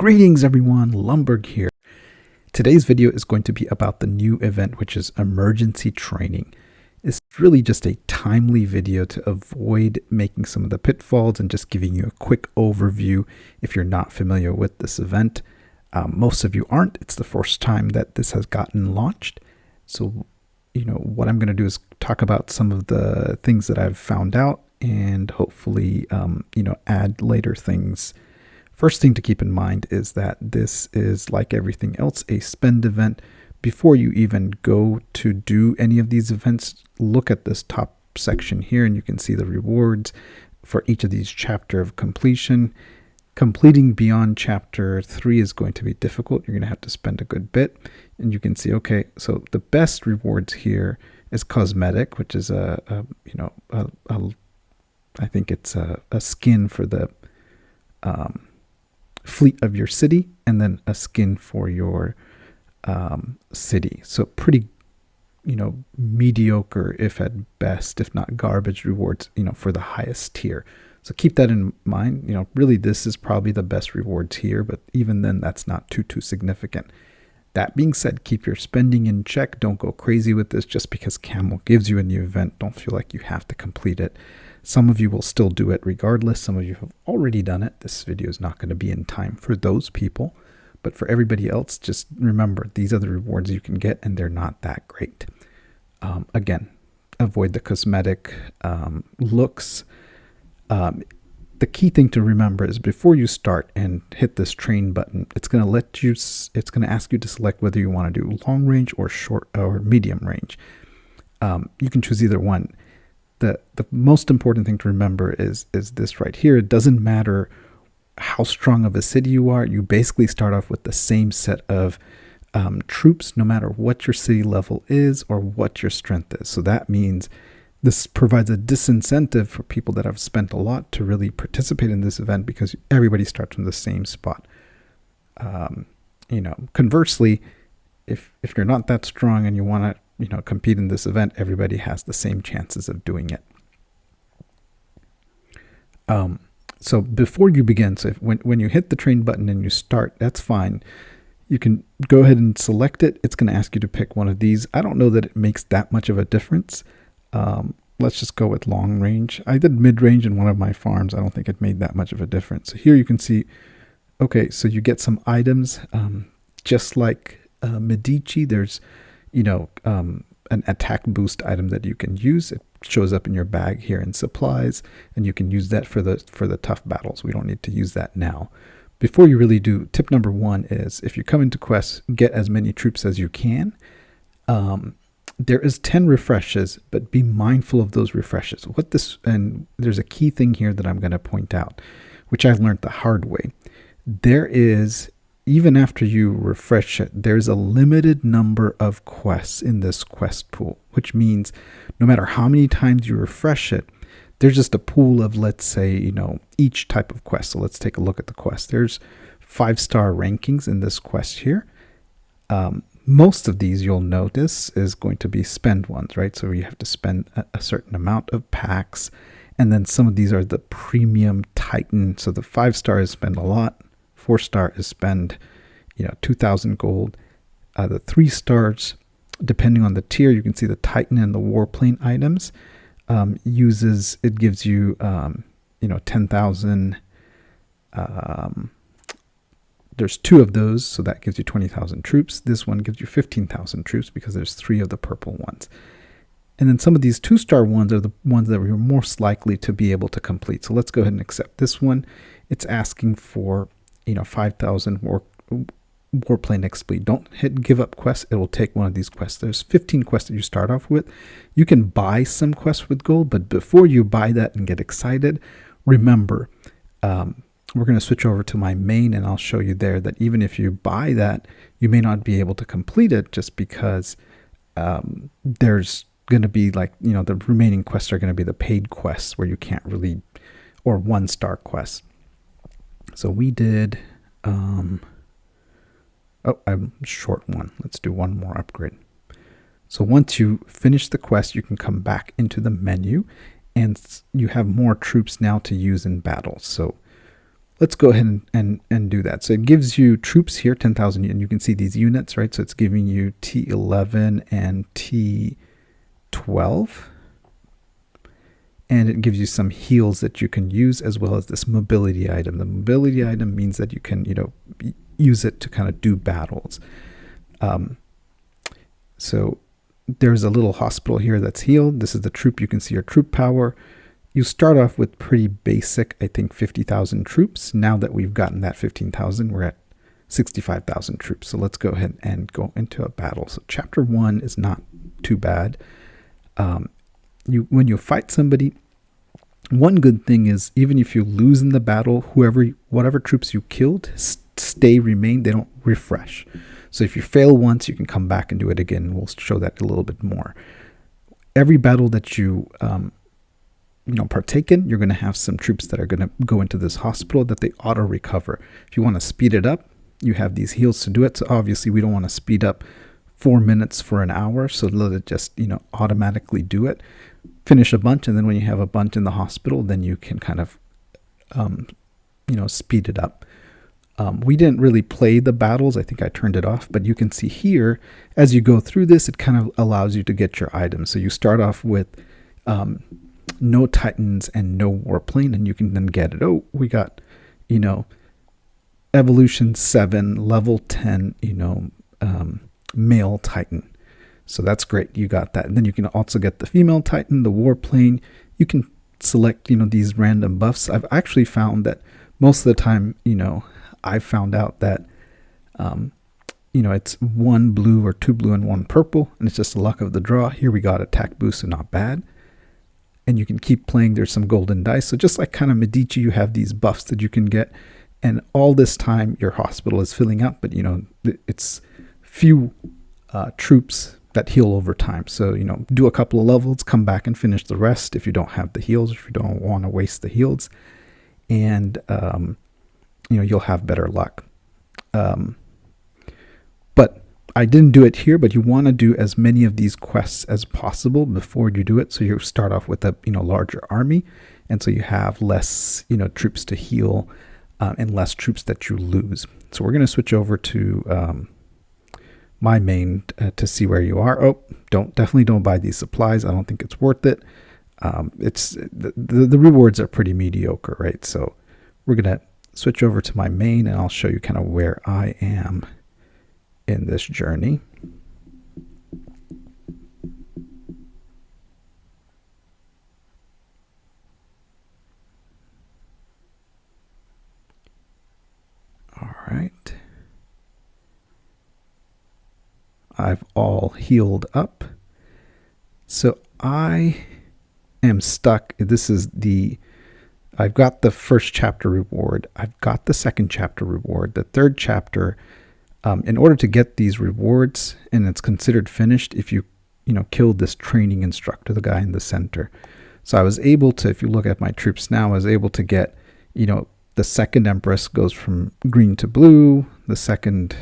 Greetings everyone, Lumberg here. Today's video is going to be about the new event, which is emergency training. It's really just a timely video to avoid making some of the pitfalls and just giving you a quick overview if you're not familiar with this event. Most of you aren't. It's the first time that this has gotten launched. So, what I'm going to do is talk about some of the things that I've found out and hopefully, add later things. First thing to keep in mind is that this is, like everything else, a spend event. Before you even go to do any of these events, look at this top section here and you can see the rewards for each of these chapter of completion. Completing beyond chapter 3 is going to be difficult. You're going to have to spend a good bit. And you can see, okay, so the best rewards here is cosmetic, which is I think it's a skin for the fleet of your city, and then a skin for your city. So pretty, mediocre, if at best, if not garbage rewards, for the highest tier. So keep that in mind. Really this is probably the best rewards here, but even then that's not too significant. That being said, keep your spending in check. Don't go crazy with this just because Camel gives you a new event. Don't feel like you have to complete it. Some of you will still do it regardless. Some of you have already done it. This video is not going to be in time for those people. But for everybody else, just remember, these are the rewards you can get, and they're not that great. Again, avoid the cosmetic looks. The key thing to remember is before you start and hit this train button, it's going to ask you to select whether you want to do long range or short or medium range. You can choose either one. The most important thing to remember is this right here. It doesn't matter how strong of a city you are. You basically start off with the same set of troops, no matter what your city level is or what your strength is. So that means this provides a disincentive for people that have spent a lot to really participate in this event because everybody starts from the same spot. Conversely, if you're not that strong and you want to compete in this event, everybody has the same chances of doing it. So before you begin, so when you hit the train button and you start, that's fine. You can go ahead and select it. It's going to ask you to pick one of these. I don't know that it makes that much of a difference. Let's just go with long range. I did mid range in one of my farms. I don't think it made that much of a difference. So here you can see, okay, so you get some items, just like Medici, there's an attack boost item that you can use. It shows up in your bag here in supplies, and you can use that for the tough battles. We don't need to use that now. Before you really do, tip number 1 is if you come into quests, get as many troops as you can. There is 10 refreshes, but be mindful of those refreshes. And there's a key thing here that I'm going to point out, which I learned the hard way. There is, even after you refresh it, there's a limited number of quests in this quest pool, which means no matter how many times you refresh it, there's just a pool of, let's say, each type of quest. So let's take a look at the quest. There's 5-star rankings in this quest here. Most of these, you'll notice, is going to be spend ones, right? So you have to spend a certain amount of packs. And then some of these are the premium Titan. So the 5-star is spend a lot. 4-star is spend 2,000 gold. The 3 stars, depending on the tier, you can see the Titan and the Warplane items gives you 10,000. There's 2 of those, so that gives you 20,000 troops. This one gives you 15,000 troops because there's 3 of the purple ones. And then some of these 2-star ones are the ones that we're most likely to be able to complete. So let's go ahead and accept this one. It's asking for 5,000 Warplane XP. Don't hit give up quests. It will take one of these quests. There's 15 quests that you start off with. You can buy some quests with gold, but before you buy that and get excited, remember, we're going to switch over to my main, and I'll show you there that even if you buy that, you may not be able to complete it just because there's going to be the remaining quests are going to be the paid quests where you can't really, or 1-star quests. So we did, I'm short one. Let's do one more upgrade. So once you finish the quest, you can come back into the menu and you have more troops now to use in battle. So let's go ahead and do that. So it gives you troops here, 10,000, and you can see these units, right? So it's giving you T11 and T12. And it gives you some heals that you can use, as well as this mobility item. The mobility item means that you can, use it to kind of do battles. So there's a little hospital here that's healed. This is the troop. You can see your troop power. You start off with pretty basic, I think 50,000 troops. Now that we've gotten that 15,000, we're at 65,000 troops. So let's go ahead and go into a battle. So chapter 1 is not too bad. When you fight somebody, one good thing is, even if you lose in the battle, whatever troops you killed remain. They don't refresh. So if you fail once, you can come back and do it again. We'll show that a little bit more. Every battle that you partake in, you're going to have some troops that are going to go into this hospital that they auto recover. If you want to speed it up, you have these heals to do it. So obviously we don't want to speed up 4 minutes for an hour, so let it just automatically do it. Finish a bunch, and then when you have a bunch in the hospital, then you can kind of speed it up. We didn't really play the battles. I think I turned it off, but you can see here as you go through this, it kind of allows you to get your items. So you start off with no Titans and no warplane, and you can then get it. Oh, we got evolution 7, level 10, male Titan. So that's great. You got that. And then you can also get the female Titan, the warplane. You can select, these random buffs. I've actually found that most of the time, I found out that, it's 1 blue or 2 blue and 1 purple, and it's just the luck of the draw. Here we got attack boost, so not bad. And you can keep playing. There's some golden dice. So just like kind of Medici, you have these buffs that you can get. And all this time, your hospital is filling up, but, it's few troops that heal over time. So, do a couple of levels, come back and finish the rest if you don't have the heals, if you don't want to waste the heals. And, you'll have better luck. But I didn't do it here, but you want to do as many of these quests as possible before you do it. So you start off with a, larger army. And so you have less, troops to heal and less troops that you lose. So we're going to switch over to, my main to see where you are. Oh, definitely don't buy these supplies. I don't think it's worth it. It's the rewards are pretty mediocre, right? So we're gonna switch over to my main, and I'll show you kind of where I am in this journey. All right. I've all healed up. So I am stuck. I've got the first chapter reward. I've got the second chapter reward. The third chapter, in order to get these rewards, and it's considered finished if you killed this training instructor, the guy in the center. So I was able to, if you look at my troops now, I was able to get, the second Empress goes from green to blue. The second,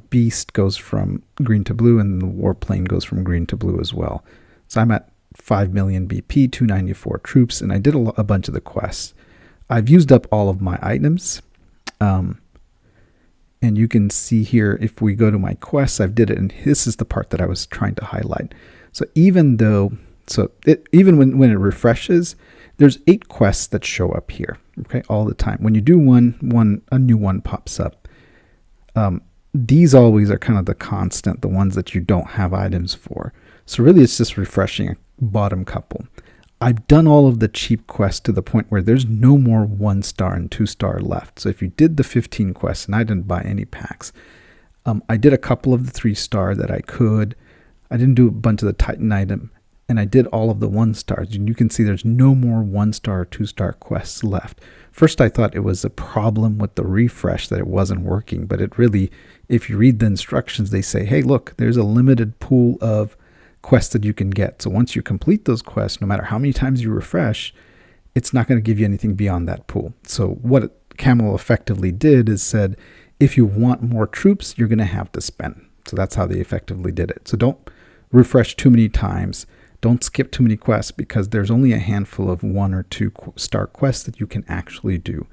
Beast goes from green to blue, and the warplane goes from green to blue as well. So I'm at 5 million BP, 294 troops, and I did a bunch of the quests. I've used up all of my items. And you can see here, if we go to my quests, I've did it, and this is the part that I was trying to highlight. So even when it refreshes, there's 8 quests that show up here, okay, all the time. When you do one, a new one pops up. These always are kind of the constant, the ones that you don't have items for. So really it's just refreshing a bottom couple. I've done all of the cheap quests to the point where there's no more 1-star and 2-star left. So if you did the 15 quests, and I didn't buy any packs, I did a couple of the 3-star that I could. I didn't do a bunch of the Titan item, and I did all of the 1-stars. And you can see there's no more 1-star or 2-star quests left. First, I thought it was a problem with the refresh, that it wasn't working, but it really, if you read the instructions, they say, hey, look, there's a limited pool of quests that you can get. So once you complete those quests, no matter how many times you refresh, it's not going to give you anything beyond that pool. So what Camel effectively did is said, if you want more troops, you're going to have to spend. So that's how they effectively did it. So don't refresh too many times. Don't skip too many quests because there's only a handful of 1 or 2 star quests that you can actually do.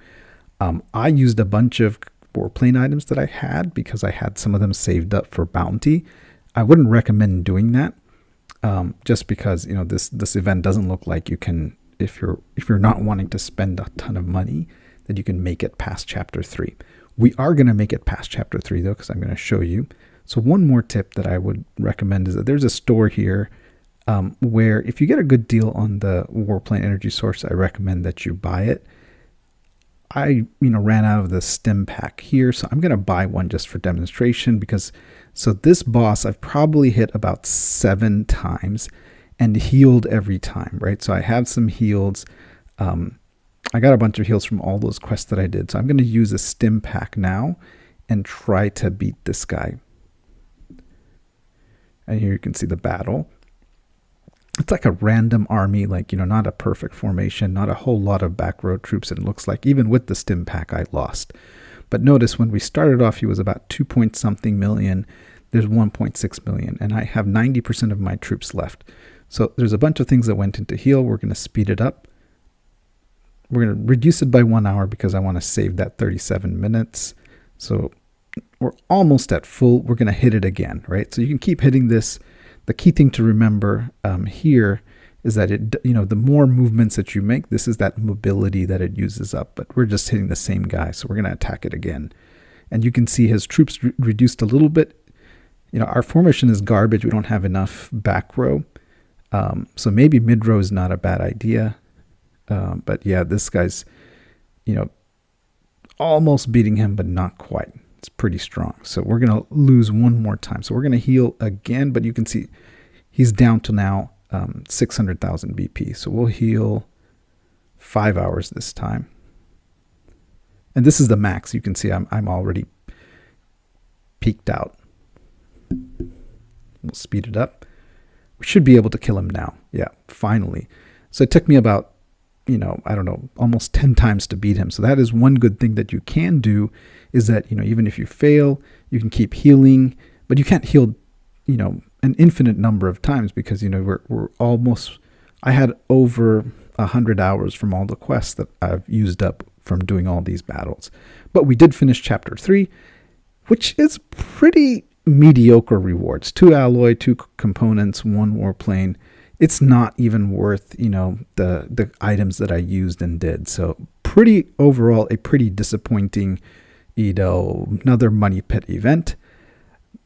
I used a bunch of warplane items that I had because I had some of them saved up for bounty. I wouldn't recommend doing that just because, you know, this event doesn't look like you can, if you're not wanting to spend a ton of money, that you can make it past chapter 3. We are going to make it past chapter 3 though, because I'm going to show you. So one more tip that I would recommend is that there's a store here where if you get a good deal on the warplane energy source, I recommend that you buy it. I ran out of the stim pack here, so I'm going to buy one just for demonstration because so this boss I've probably hit about 7 times and healed every time, right? So I have some heals. I got a bunch of heals from all those quests that I did. So I'm going to use a stim pack now and try to beat this guy. And here you can see the battle. It's like a random army, like, not a perfect formation, not a whole lot of back row troops. It looks like even with the stim pack, I lost. But notice when we started off, he was about 2 point something million. There's 1.6 million, and I have 90% of my troops left. So there's a bunch of things that went into heal. We're going to speed it up. We're going to reduce it by 1 hour because I want to save that 37 minutes. So we're almost at full. We're going to hit it again, right? So you can keep hitting this. The key thing to remember here is that the more movements that you make, this is that mobility that it uses up. But we're just hitting the same guy, so we're going to attack it again. And you can see his troops reduced a little bit. Our formation is garbage. We don't have enough back row. So maybe mid row is not a bad idea. But yeah, this guy's, almost beating him, but not quite. It's pretty strong. So we're going to lose one more time. So we're going to heal again, but you can see he's down to now 600,000 BP. So we'll heal 5 hours this time. And this is the max. You can see I'm already peaked out. We'll speed it up. We should be able to kill him now. Yeah, finally. So it took me about, I don't know, almost 10 times to beat him. So that is one good thing that you can do is that, even if you fail, you can keep healing, but you can't heal, an infinite number of times because, we're almost, I had over 100 hours from all the quests that I've used up from doing all these battles. But we did finish chapter 3, which is pretty mediocre rewards. 2 alloy, 2 components, 1 warplane. It's not even worth, the items that I used and did. So overall, a pretty disappointing, another money pit event.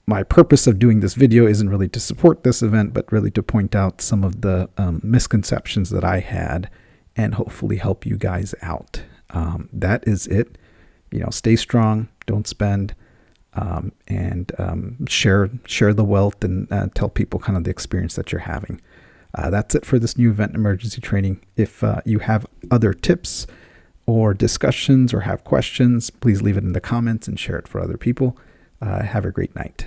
My purpose of doing this video isn't really to support this event, but really to point out some of the misconceptions that I had and hopefully help you guys out. That is it. Stay strong, don't spend, and share the wealth and tell people kind of the experience that you're having. That's it for this new event, emergency training. If you have other tips or discussions or have questions, please leave it in the comments and share it for other people. Have a great night.